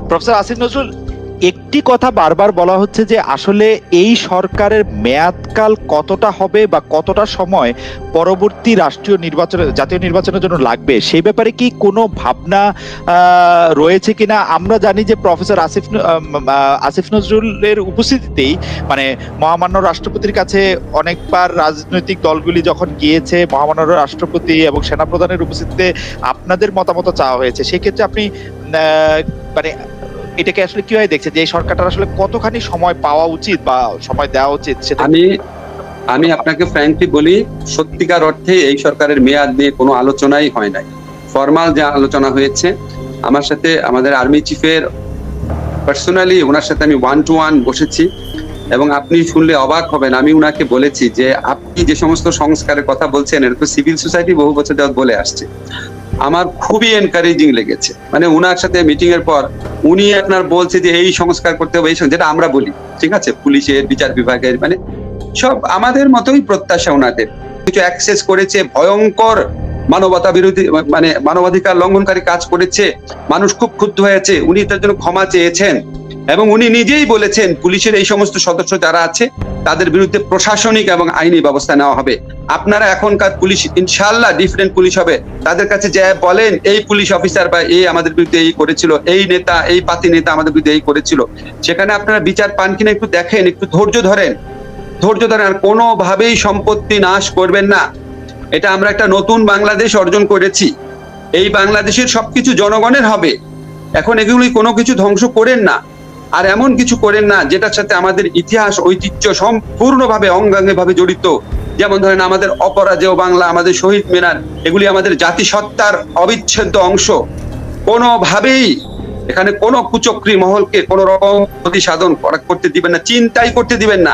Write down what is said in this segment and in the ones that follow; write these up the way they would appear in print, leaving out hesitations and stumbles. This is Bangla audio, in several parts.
প্রফেসর আসিফ নজরুল, একটি কথা বারবার বলা হচ্ছে যে আসলে এই সরকারের মেয়াদকাল কতটা হবে বা কতটা সময় পরবর্তী রাষ্ট্রীয় নির্বাচনে, জাতীয় নির্বাচনের জন্য লাগবে, সেই ব্যাপারে কি কোনো ভাবনা রয়েছে কিনা? আমরা জানি যে প্রফেসর আসিফ নজরুলের উপস্থিতিতেই মানে মহামান্য রাষ্ট্রপতির কাছে অনেকবার রাজনৈতিক দলগুলি যখন গিয়েছে, মহামান্য রাষ্ট্রপতি এবং সেনাপ্রধানের উপস্থিতিতে আপনাদের মতামত চাওয়া হয়েছে। সেক্ষেত্রে আপনি মানে এটাকে আসলে কিভাবে দেখছেন যে এই সরকারটার আসলে কতখানি সময় পাওয়া উচিত বা সময় দেওয়া উচিত? সেটা আমি আপনাকে ফ্র্যাঙ্কলি বলি, সত্যিকার অর্থে এই সরকারের মেয়াদ নিয়ে কোনো আলোচনাই হয় নাই। ফরমাল যে আলোচনা হয়েছে, আমার সাথে আমাদের আর্মি চিফের পার্সোনালি ওনার সাথে আমি 1-to-1 বসেছি এবং আপনি শুনলে অবাক হবেন। আমি উনাকে বলেছি যে আপনি যে সমস্ত সংস্কারের কথা বলছেন এটা তো সিভিল সোসাইটি বহু বছর যাবত বলে আসছে। আমার খুবই এনকারেজিং লেগেছে, মানে উনার সাথে মিটিং এর পর উনি আপনার বলছে যে এই সংস্কার করতে হবে, এই যেটা আমরা বলি, ঠিক আছে, পুলিশের, বিচার বিভাগের, মানে সব আমাদের মতোই প্রত্যাশা। ওনাদের কিছু অ্যাক্সেস করেছে, ভয়ঙ্কর মানবতা বিরোধী মানে মানবাধিকার লঙ্ঘনকারী কাজ করেছে, মানুষ খুব ক্ষুব্ধ হয়েছে, উনি তার জন্য ক্ষমা চেয়েছেন এবং উনি নিজেই বলেছেন পুলিশের এই সমস্ত সদস্য যারা আছে তাদের বিরুদ্ধে প্রশাসনিক এবং আইনি ব্যবস্থা নেওয়া হবে। আপনারা এখনকার পুলিশ ইনশাআল্লাহ ডিফারেন্ট পুলিশ হবে, তাদের কাছে যে বলেন এই পুলিশ অফিসার বা এই আমাদের বিরুদ্ধে এই করেছিল, এই নেতা, এই পাতি নেতা আমাদের বিরুদ্ধে এই করেছিল, সেখানে আপনারা বিচার পান কিনা একটু দেখেন, একটু ধৈর্য ধরেন আর কোনোভাবেই সম্পত্তি নাশ করবেন না। এটা আমরা একটা নতুন বাংলাদেশ অর্জন করেছি, এই বাংলাদেশের সবকিছু জনগণের হবে। এখন এগুলি কোনো কিছু ধ্বংস করেন না, আর এমন কিছু করেন না যেটার সাথে আমাদের ইতিহাস ঐতিহ্য সম্পূর্ণভাবে অঙ্গাঙ্গে ভাবে জড়িত। যেমন ধরেন আমাদের অপরাজেয় বাংলা, আমাদের শহীদ মিনার, এগুলি আমাদের জাতিসত্তার অবিচ্ছেদ্য অংশ। কোনোভাবেই এখানে কোনো কুচক্রী মহলকে কোনো রকম ক্ষতি সাধন করতে দিবেন না, চিন্তাই করতে দিবেন না,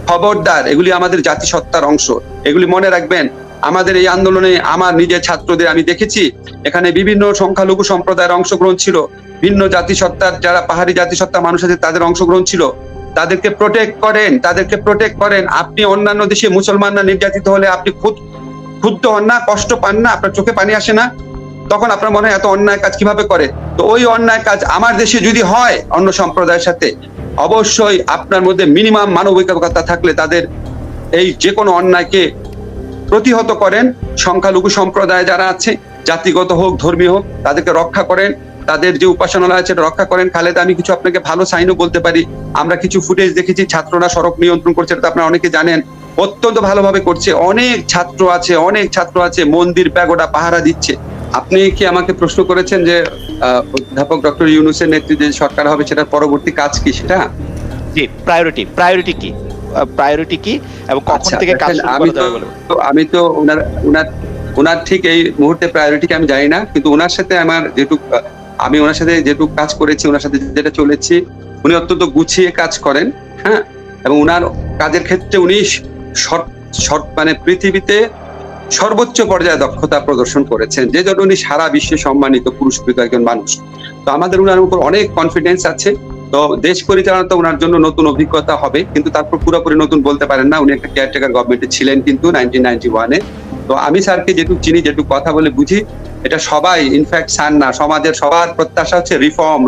খবরদার। এগুলি আমাদের জাতিসত্তার অংশ, এগুলি মনে রাখবেন। আমাদের এই আন্দোলনে আমার নিজের ছাত্রদের আমি দেখেছি, এখানে বিভিন্ন সংখ্যালঘু সম্প্রদায়ের অংশগ্রহণ ছিল, ভিন্ন জাতিসত্তার যারা পাহাড়ি জাতিসত্তা মানুষ আছে তাদের অংশগ্রহণ ছিল। তাদেরকে প্রোটেক্ট করেন। আপনি অন্যান্য দেশে মুসলমানরা নির্যাতিত হলে আপনি ক্ষুব্ধ হন না, কষ্ট পান না, আপনার চোখে পানি আসে না? তখন আপনার মনে হয় এত অন্যায় কাজ কিভাবে করে? তো ওই অন্যায় কাজ আমার দেশে যদি হয় অন্য সম্প্রদায়ের সাথে, অবশ্যই আপনার মধ্যে মিনিমাম মানবিকতা থাকলে তাদের এই যে কোনো অন্যায়কে প্রতিহত করেন। সংখ্যালঘু সম্প্রদায় যারা আছে, জাতিগত হোক ধর্মীয় হোক, তাদেরকে রক্ষা করেন, তাদের যে উপাসনালয় আছে রক্ষা করেন। খালেদা, আমি কিছু আপনাকে ভালো সাইনও বলতে পারি, আমরা কিছু ফুটেজ দেখেছি, ছাত্ররা সড়ক নিয়ন্ত্রণ করছে, এটা আপনারা অনেকে জানেন, অত্যন্ত ভালোভাবে করছে। অনেক ছাত্র আছে মন্দির প্যাগোডা পাহারা দিচ্ছে। আপনি কি আমাকে প্রশ্ন করেছেন যে অধ্যাপক ডক্টর ইউনূসের নেতৃত্বে যে সরকার হবে সেটার পরবর্তী কাজ কি? সেটা জি, প্রায়োরিটি কি এবং কখন থেকে কাজ শুরু করা যাবে বলে? আমি তো ওনার ঠিক এই মুহূর্তে প্রায়োরিটি আমি জানি না, কিন্তু ওনার সাথে আমি ওনার সাথে যেটুকু কাজ করেছি, ওনার সাথে যেটা চলেছি, উনি অত্যন্ত গুছিয়ে কাজ করেন, হ্যাঁ, এবং ওনার কাজের ক্ষেত্রে উনি মানে পৃথিবীতে সর্বোচ্চ পর্যায়ে দক্ষতা প্রদর্শন করেছেন, যে জন্য উনি সারা বিশ্বে সম্মানিত পুরস্কৃত একজন মানুষ। তো আমাদের ওনার উপর অনেক কনফিডেন্স আছে। তো দেশ পরিচালনা তো ওনার জন্য নতুন অভিজ্ঞতা হবে, কিন্তু তারপর পুরোপুরি নতুন বলতে পারেন না। উনি একটা কেয়ারটেকার গভর্নমেন্টে ছিলেন কিন্তু 1991-এ। তো আমি স্যারকে যেটুকু চিনি, যেটুকু কথা বলে বুঝি, এটা সবাই, ইনফ্যাক্ট স্যার না, সমাজের সবার প্রত্যাশা হচ্ছে রিফর্ম।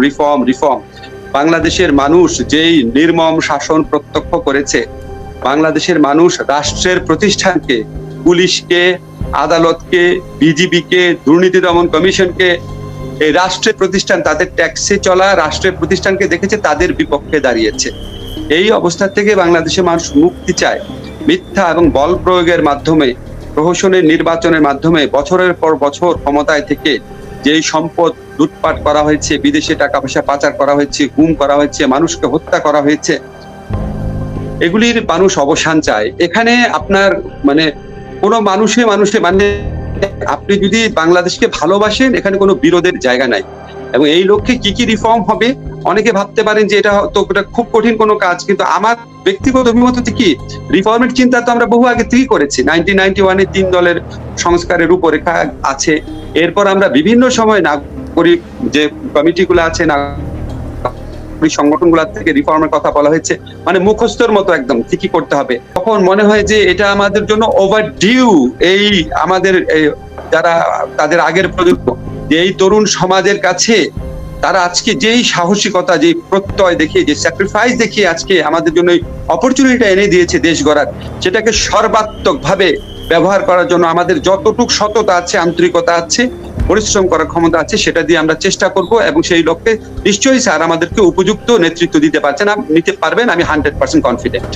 বাংলাদেশের মানুষ যেই নির্মম শাসন প্রত্যক্ষ করেছে, বাংলাদেশের মানুষ রাষ্ট্রের প্রতিষ্ঠানকে, পুলিশকে, আদালতকে, বিজিবিকে, দুর্নীতি দমন কমিশনকে, এই রাষ্ট্রের প্রতিষ্ঠান, তাদের ট্যাক্সে চলা রাষ্ট্রের প্রতিষ্ঠানকে দেখেছে, তাদের বিপক্ষে দাঁড়িয়েছে। এই অবস্থা থেকে বাংলাদেশের মানুষ মুক্তি চায়। মিথ্যা এবং বল প্রয়োগের মাধ্যমে, প্রহসনের নির্বাচনের মাধ্যমে বছরের পর বছর ক্ষমতায় থেকে যেই সম্পদ লুটপাট করা হয়েছে, বিদেশে টাকা পয়সা পাচার করা হয়েছে, গুম করা হয়েছে, মানুষকে হত্যা করা হয়েছে, এগুলির মানুষ অবসান চায়। এখানে আপনার মানে কোনো মানুষে মানে আপনি যদি বাংলাদেশকে ভালোবাসেন, এখানে কোনো বিরোধের জায়গা নাই। এবং এই লক্ষ্যে কি কি রিফর্ম হবে, অনেকে ভাবতে পারেন যে এটা খুব কঠিন কোনো কাজ, কিন্তু আমার ব্যক্তিগত অভিমত কি, রিফর্মের চিন্তা তো আমরা বহু আগে থেকেই করেছি। 1991-এ 3 দলের সংস্কারের রূপরেখা আছে। এরপর আমরা বিভিন্ন সময় নাগরিক যে কমিটিগুলো আছে, সংগঠনগুলো থেকে রিফর্মের কথা বলা হয়েছে, মানে মুখস্থর মতো একদম ঠিকই করতে হবে। তখন মনে হয় যে এটা আমাদের জন্য ওভারডিউ। এই আমাদের যারা তাদের আগের প্রজন্ম, যে এই তরুণ সমাজের কাছে তারা আজকে যেই সাহসিকতা, যে প্রত্যয় দেখিয়ে, যে স্যাক্রিফাইস দেখিয়ে আজকে আমাদের জন্য অপরচুনিটিটা এনে দিয়েছে দেশ গড়ার, সেটাকে সর্বাত্মকভাবে ব্যবহার করার জন্য আমাদের যতটুকু সততা আছে, আন্তরিকতা আছে, পরিশ্রম করার ক্ষমতা আছে, সেটা দিয়ে আমরা চেষ্টা করব এবং সেই লক্ষ্যে নিশ্চয়ই স্যার আমাদেরকে উপযুক্ত নেতৃত্ব নিতে পারবেন, আমি 100% কনফিডেন্ট।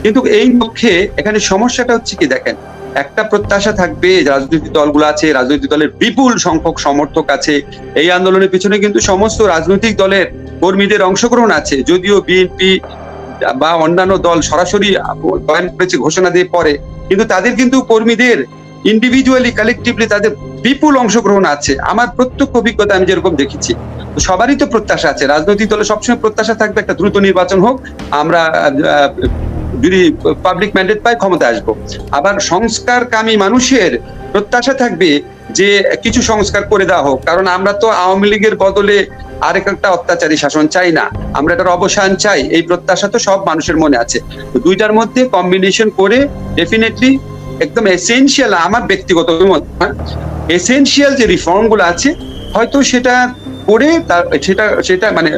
কিন্তু এই লক্ষ্যে এখানে সমস্যাটা হচ্ছে কি, দেখেন, একটা প্রত্যাশা থাকবে, রাজনৈতিক দলগুলো আছে, রাজনৈতিক দলের বিপুল সংখ্যক সমর্থক আছে, এই আন্দোলনের পিছনে কিন্তু সমস্ত রাজনৈতিক দলের কর্মীদের অংশগ্রহণ আছে, যদিও বিএনপি বা অন্যান্য দল সরাসরি জয়েন করেছে ঘোষণা দিয়ে পরে, কিন্তু তাদের কিন্তু কর্মীদের ইন্ডিভিজুয়ালি, কালেকটিভলি তাদের বিপুল অংশগ্রহণ আছে। আমার প্রত্যক্ষ অভিজ্ঞতা আমি যেরকম দেখেছি, তো সবারই তো প্রত্যাশা আছে, রাজনৈতিক দলের সবসময় প্রত্যাশা থাকবে একটা দ্রুত নির্বাচন হোক, আমরা যদি পাবলিক ম্যান্ডেট পাই ক্ষমতা আসবো। আবার সংস্কারকামী মানুষের প্রত্যাশা থাকবে যে কিছু সংস্কার করে দেওয়া হোক, কারণ আমরা তো আওয়ামী লীগের বদলে আরেক একটা অত্যাচারী শাসন চাই না, আমরা এটার অবসান চাই, এই প্রত্যাশা তো সব মানুষের মনে আছে। দুইটার মধ্যে কম্বিনেশন করে ডেফিনেটলি একদম এসেনশিয়াল, আমার ব্যক্তিগত মত, এসেনশিয়াল যে রিফর্ম গুলো আছে হয়তো সেটা করে সেটা মানে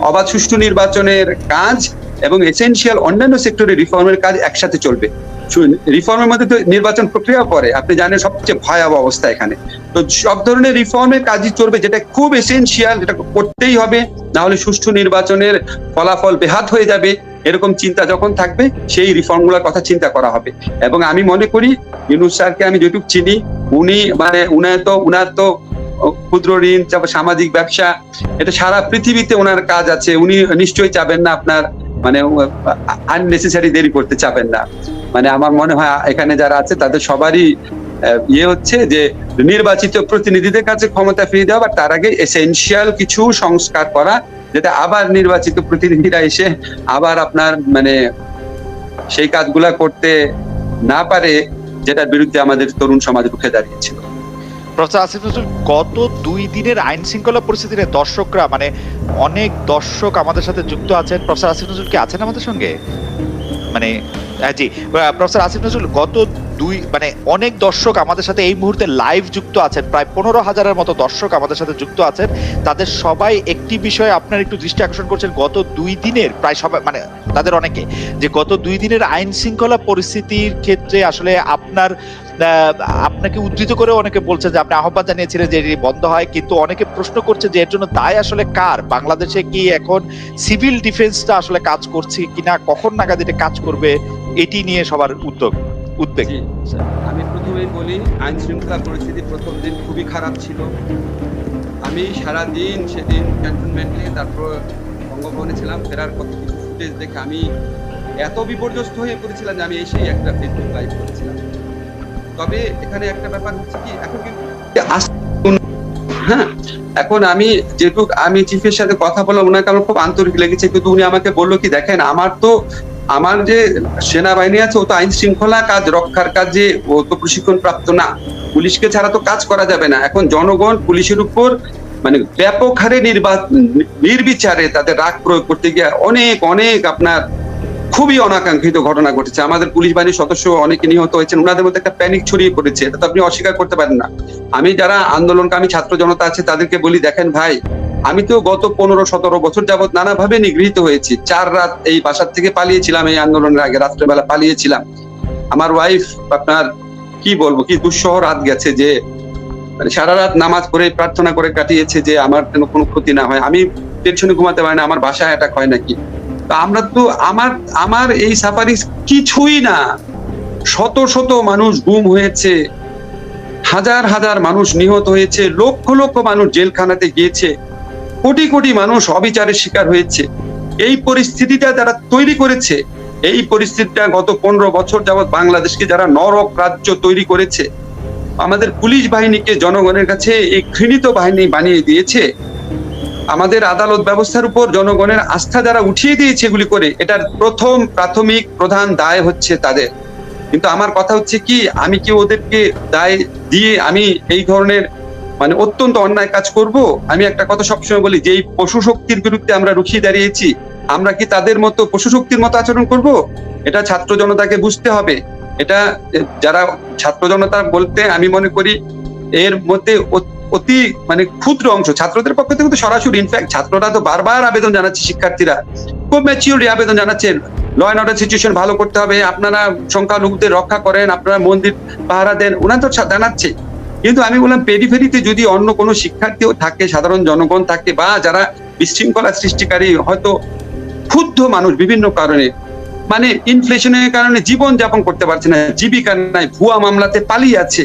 অবাধ সুষ্ঠু নির্বাচনের কাজ এবং এসেনশিয়াল অন্যান্য সেক্টরের রিফর্মের কাজ একসাথে চলবে। রিফর্মের মধ্যে তো নির্বাচন প্রক্রিয়া পরে, আপনি জানেন সবচেয়ে ভয়াবহ অবস্থা এখানে। তো সব ধরনের রিফর্মের কাজই চলবে, যেটা খুব এসেনশিয়াল, যেটা করতেই হবে, না হলে সুষ্ঠু নির্বাচনের ফলাফল বেহাত হয়ে যাবে, এরকম চিন্তা যখন থাকবে সেই রিফর্মগুলোর কথা চিন্তা করা হবে। এবং আমি মনে করি ইউনূস স্যারকে আমি যেটুকু চিনি, উনি মানে উনার তো ক্ষুদ্র ঋণ, সামাজিক ব্যবসা, এটা সারা পৃথিবীতে ওনার কাজ আছে, উনি নিশ্চয়ই চাবেন না আপনার মানে আননেসেসারি দেরি করতে চাবেন না। মানে আমার মনে হয় এখানে যারা আছে তাদের সবারই হচ্ছে যে নির্বাচিত প্রতিনিধিদের কাছে ক্ষমতা ফিরিয়ে দেওয়া, বা তার আগে এসেনশিয়াল কিছু সংস্কার করা, যেটা আবার নির্বাচিত প্রতিনিধিরা এসে আবার আপনার মানে সেই কাজগুলা করতে না পারে, যেটার বিরুদ্ধে আমাদের তরুণ সমাজ রুখে দাঁড়িয়েছিল। প্রফেসর আসিফ নজরুল, গত 2 দিনের আইন শৃঙ্খলা পরিস্থিতিতে দর্শকরা মানে অনেক দর্শক আমাদের সাথে যুক্ত আছেন। প্রফেসর আসিফ নজরুল কি আছেন আমাদের সঙ্গে? মানে জি প্রফেসর আসিফ নজরুল, গত অনেক দর্শক আমাদের সাথে এই মুহূর্তে লাইভ যুক্ত আছেন, প্রায় 15,000-এর মতো দর্শক আমাদের সাথে যুক্ত আছেন। তাদের সবাই একটি বিষয়ে আপনার একটু দৃষ্টি আকর্ষণ করছেন, গত 2 দিনের প্রায় সবাই মানে তাদের অনেকে, যে গত 2 দিনের আইন শৃঙ্খলা পরিস্থিতির ক্ষেত্রে আসলে আপনাকে উদ্ধৃত করে অনেকে বলছে যে আপনি আহ্বান জানিয়েছিলেন যে এটি বন্ধ হয়, কিন্তু অনেকে প্রশ্ন করছে যে এর জন্য দায় আসলে কার? বাংলাদেশে কি এখন সিভিল ডিফেন্সটা আসলে কাজ করছে কিনা, কখন নাগাদ এটা কাজ করবে, এটি নিয়ে সবার উদ্বেগ। আমি প্রথমেই বলি, আইন শৃঙ্খলা পরিস্থিতি প্রথম দিন খুবই খারাপ ছিল। আমি সারাদিন সেদিন ক্যান্টনমেন্টে, তারপর বঙ্গভবনে ছিলাম, ফেরার পথে কিছু ফুটেজ দেখে আমি এত বিপর্যস্ত হয়ে পড়েছিলাম যে আমি এসেই একটা ফেসবুক লাইভ করেছিলাম। তবে এখানে একটা ব্যাপার হচ্ছে কি, এখন কিন্তু এখন আমি যেটুকু আমি চিফের সাথে কথা বললাম, ওনাকে আমার খুব আন্তরিক লেগেছে, কিন্তু উনি আমাকে বললো কি, দেখেন আমার যে সেনাবাহিনী আছে, ও তো আইন শৃঙ্খলা কাজ রক্ষার কাজে, ও তো প্রশিক্ষণ প্রাপ্ত না, পুলিশকে ছাড়া তো কাজ করা যাবে না। এখন জনগণ পুলিশের উপর মানে ব্যাপক হারে নির্বিচারে তাদের রাগ প্রয়োগ করতে গিয়ে অনেক আপনার খুবই অনাকাঙ্ক্ষিত ঘটনা ঘটেছে। আমাদের পুলিশ বাহিনীর সদস্য অনেকে নিহত হয়েছেন, ওনাদের মধ্যে একটা প্যানিক ছড়িয়ে পড়েছে, এটা তো আপনি অস্বীকার করতে পারেন না। আমি যারা আন্দোলনকামী ছাত্র জনতা আছে তাদেরকে বলি, দেখেন ভাই, আমি তো গত 15-17 বছর যাবৎ নানাভাবে নিগৃহীত হয়েছি। 4 রাত এই বাসার থেকে পালিয়েছিলাম, এই আন্দোলনের আগে রাত্রেবেলা পালিয়েছিলাম। আমার ওয়াইফ আপনার কি বলবো, কি দুঃসহ রাত গেছে, যে মানে সারা রাত নামাজ পড়ে প্রার্থনা করে কাটিয়েছে যে আমার যেন কোনো ক্ষতি না হয়। আমি টেনশনে ঘুমাতে পারি না, আমার বাসায় অ্যাটাক হয় নাকি। আমরা তো আমার এই সাফারি কিছুই না, শত মানুষ গুম হয়েছে, হাজার মানুষ নিহত হয়েছে, লক্ষ মানুষ জেলখানাতে গিয়েছে, কোটি মানুষ অবিচারের শিকার হয়েছে। এই পরিস্থিতিটা যারা তৈরি করেছে, এই পরিস্থিতিটা গত 15 বছর যাবৎ বাংলাদেশকে যারা নরক রাজ্য তৈরি করেছে, আমাদের পুলিশ বাহিনীকে জনগণের কাছে এই ঘৃণিত বাহিনী বানিয়ে দিয়েছে, আমাদের আদালত ব্যবস্থার উপর জনগণের আস্থা যারা উঠিয়ে দিয়েছে এগুলি করে, এটার প্রাথমিক প্রধান দায় হচ্ছে তাদের। কিন্তু আমার কথা হচ্ছে কি, আমি কি ওদেরকে দায় দিয়ে আমি এই ধরনের মানে অত্যন্ত অন্যায় কাজ করব? আমি একটা কথা সবসময় বলি, যে এই পশু শক্তির বিরুদ্ধে আমরা রুখিয়ে দাঁড়িয়েছি, আমরা কি তাদের মতো পশু শক্তির মতো আচরণ করব? এটা ছাত্র জনতাকে বুঝতে হবে। এটা যারা ছাত্র জনতা বলতে আমি মনে করি এর মধ্যে অতি মানে ক্ষুদ্র অংশ ছাত্রদের পক্ষ থেকে তো সরাসরি, ইনফ্যাক্ট ছাত্ররা তো বারবার আবেদন জানাচ্ছে, শিক্ষার্থীরা খুব ম্যাচিউরলি আবেদন জানাচ্ছেন, ল অ্যান্ড অর্ডার সিচুয়েশন ভালো করতে হবে, আপনারা সংখ্যালঘুদের রক্ষা করেন, আপনারা মন্দির পাহারা দেন, ওনারা তো জানাচ্ছে। কিন্তু আমি বললাম পেরিফেরিতে যদি অন্য কোনো শিক্ষার্থীও থাকে, সাধারণ জনগণ থাকে, বা যারা বিশৃঙ্খলা সৃষ্টিকারী, হয়তো ক্ষুব্ধ মানুষ বিভিন্ন কারণে, মানে ইনফ্লেশনের কারণে জীবন যাপন করতে পারছে না, জীবিকা নাই, ভুয়া মামলাতে পালিয়ে আছে,